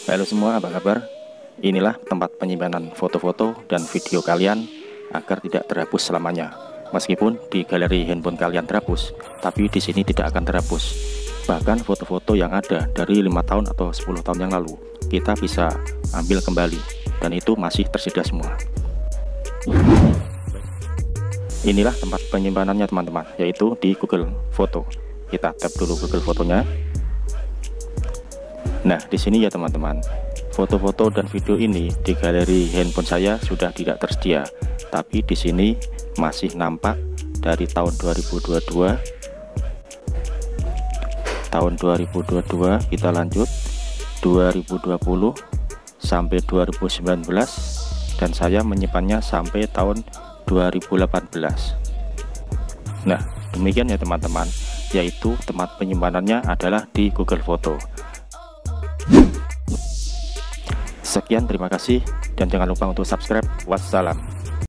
Halo semua, apa kabar? Inilah tempat penyimpanan foto-foto dan video kalian agar tidak terhapus selamanya. Meskipun di galeri handphone kalian terhapus, tapi di sini tidak akan terhapus. Bahkan foto-foto yang ada dari 5 tahun atau 10 tahun yang lalu, kita bisa ambil kembali, dan itu masih tersedia semua. Inilah tempat penyimpanannya teman-teman, yaitu di Google Foto. Kita tap dulu Google Fotonya. Nah, di sini ya teman-teman, foto-foto dan video ini di galeri handphone saya sudah tidak tersedia, tapi di sini masih nampak dari tahun 2022. Tahun 2022 kita lanjut 2020 sampai 2019, dan saya menyimpannya sampai tahun 2018. Nah, demikian ya teman-teman, yaitu tempat penyimpanannya adalah di Google Foto. Sekian, terima kasih, dan jangan lupa untuk subscribe. Wassalam.